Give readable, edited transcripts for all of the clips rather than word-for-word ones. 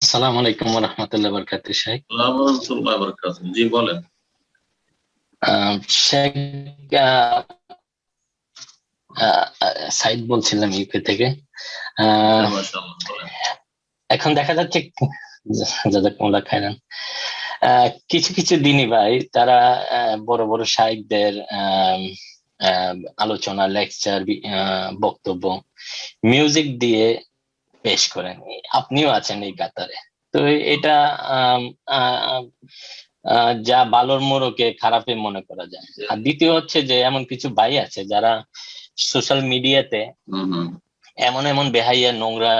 আসসালামু আলাইকুম ওয়া রাহমাতুল্লাহি ওয়া বারাকাতুহু। শেখ আসসালামু আলাইকুম ওয়া বারাকাতুহু। জি বলেন। আহ, শেখ আহ, সাইদ বলছিলাম ইউকে থেকে। আহ, হ্যাঁ, মাশাআল্লাহ বলেন। এখন দেখা যাচ্ছে জাযাকুমুল্লাহ খাইরান। কিছু কিছু দিনই ভাই তারা বড় বড় শাইখদের আলোচনা, লেকচার, বক্তব্য মিউজিক দিয়ে পেশ করেন। আপনিও আছেন এই কাতারে। তো এটা আম, আহ, যা ভালোর মোড়কে খারাপে মনে করা যায়। আর দ্বিতীয় হচ্ছে যে এমন কিছু ভাই আছে যারা সোশ্যাল মিডিয়াতে হুম হুম এমন এমন বেহাইয়া নোংরা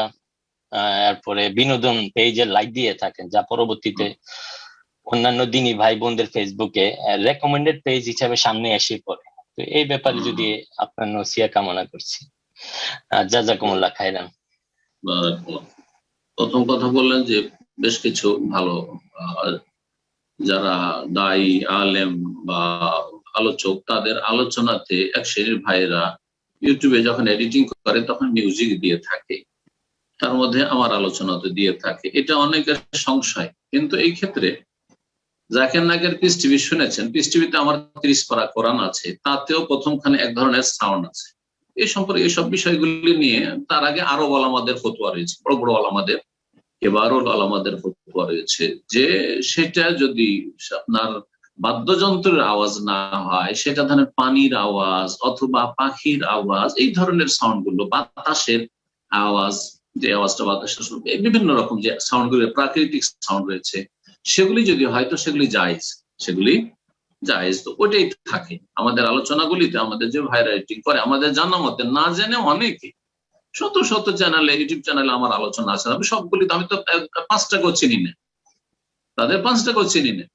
এরপরে বিনোদন পেজে লাইক দিয়ে থাকেন, যা পরবর্তীতে হুম। অন্যান্য দিনী ভাই বোনদের ফেসবুকে রেকমেন্ডেড পেজ হিসাবে সামনে এসে পড়ে। তো এই ব্যাপারে যদি হুম। আপনার নসিয়া কামনা করছি। জাযাকুমুল্লাহ খাইরান। বারাকাল্লাহ। প্রথম কথা বললেন যে বেশ কিছু ভালো আহ, যারা দায়ী আলেম বা আলোচক, তাদের আলোচনাতে এক শ্রেণীর ভাইয়েরা ইউটিউবে যখন এডিটিং করে তখন মিউজিক দিয়ে থাকে। তার মধ্যে আমার আলোচনাতে দিয়ে থাকে। এটা অনেকের সংশয়, কিন্তু এই ক্ষেত্রে জাকির নায়কের পিস টিভি শুনেছেন। পিস টিভিতে আমার 30 পারা কোরআন আছে, তাতেও প্রথমখানে এক ধরনের সাউন্ড আছে। এই সম্পর্কে এইসব বিষয়গুলি নিয়ে তার আগে আরো আলামাদের ফতোয়া রয়েছে, বড় বড় আলামাদের, এবারও আলামাদের ফতোয়া রয়েছে যে সেটা যদি আপনার বাদ্যযন্ত্রের আওয়াজ না হয়, সেটা ধরেন পানির আওয়াজ অথবা পাখির আওয়াজ, এই ধরনের সাউন্ড গুলো, বাতাসের আওয়াজ, যে আওয়াজটা বাতাসের শুনবে, বিভিন্ন রকম যে সাউন্ড গুলো প্রাকৃতিক সাউন্ড রয়েছে, সেগুলি যদি হয়তো সেগুলি জায়েজ, সেগুলি জায়েজ। তো ওটাই থাকে আমাদের আলোচনাগুলিতে। আমাদের যে ভাইরা এডিটিং করে, আমাদের জানা মতে, না জেনে অনেকে শত শত চ্যানেলে, ইউটিউব চ্যানেলে আমার আলোচনা আছে। আমি সবগুলি তো, আমি তো 5টাকেও চিনি না, তাদের 5টাকেও চিনি না।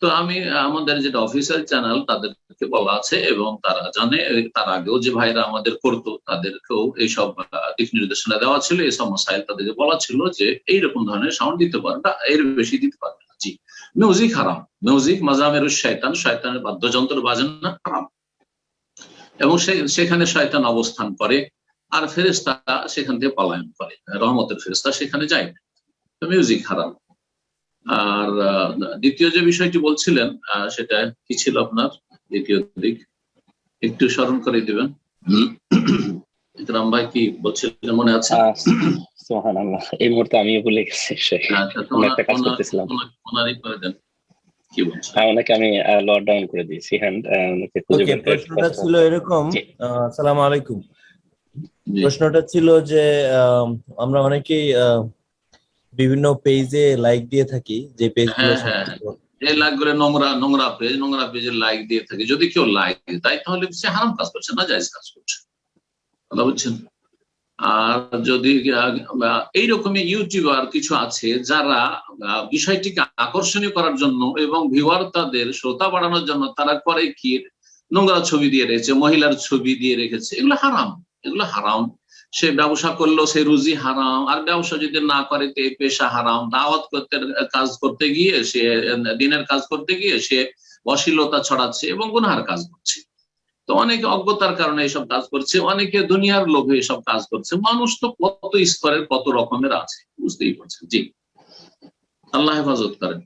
তো আমি আমাদের যেটা অফিসিয়াল চ্যানেল, তাদেরকে বলা আছে এবং তারা জানে। তার আগেও যে ভাইরা আমাদের করতো তাদেরকেও এইসব দিক নির্দেশনা দেওয়া ছিল, এইসব মাসাইল তাদেরকে বলা ছিল যে এইরকম ধরনের সাউন্ড দিতে পারবে না, এর বেশি দিতে পারবে না। জি, মিউজিক হারাম। মিউজিক মাজামের শয়তান, শয়তানের বাদ্যযন্ত্র বাজেন না, হারাম। এবং সেখানে শয়তান অবস্থান করে, আর ফেরেশতা সেখান থেকে পলায়ন করে, রহমতের ফেরেশতা সেখানে যায় না। তো মিউজিক হারাম। আর দ্বিতীয় যে বিষয়টি বলছিলেন, সেটা কি ছিল আপনার দ্বিতীয় দিক? একটু স্মরণ করে দিবেন। ইকরাম ভাই কি বলছিলেন, মনে আছে? সুবহানাল্লাহ, এই মুহূর্তে আমিও ভুলে গেছি। আচ্ছা, তো আমি একটা কাজ করতেছিলাম। ওনারই করে দেন, কি বলছেন? ওনাকে আমি লক ডাউন করে দিয়েছি হ্যান্ড, ওনাকে খুঁজে ওকে, বের করে প্রশ্নটা ছিল এরকম। জি। আসসালামু আলাইকুম। জি। প্রশ্নটা ছিল যে আমরা অনেকেই বিভিন্ন পেজে লাইক দিয়ে থাকি, যে পেজগুলো হ্যাঁ হ্যাঁ, এই লাইক করে নোংরা নোংরা পেজ, নোংরা পেজের লাইক দিয়ে থাকে। যদি কেউ লাইক দেয় তাহলে সে হারাম কাজ করছে, না জায়েজ কাজ করছে। কথা বুঝছেন? আর যদি এইরকমই ইউটিউবার কিছু আছে যারা বিষয়টিকে আকর্ষণীয় করার জন্য এবং ভিউয়ার, তাদের শ্রোতা বাড়ানোর জন্য তারা করে কি, নোংরা ছবি দিয়ে রেখেছে, মহিলার ছবি দিয়ে রেখেছে। এগুলো হারাম, এগুলো হারাম। সে ব্যবসা করলেও সে রুজি হারাম, আর ব্যবসা যদি না করে তে পেশা হারাম। দাওয়াত করতে, কাজ করতে গিয়ে সে, দিনের কাজ করতে গিয়ে সে অশ্লীলতা ছড়াচ্ছে এবং গুনাহার কাজ করছে। তো অনেকে অজ্ঞতার কারণে এসব কাজ করছে, অনেকে দুনিয়ার লোভে এসব কাজ করছে। মানুষ তো কত স্তরের, কত রকমের আছে, বুঝতেই পারছেন। জি, আল্লাহ হেফাজত করেন।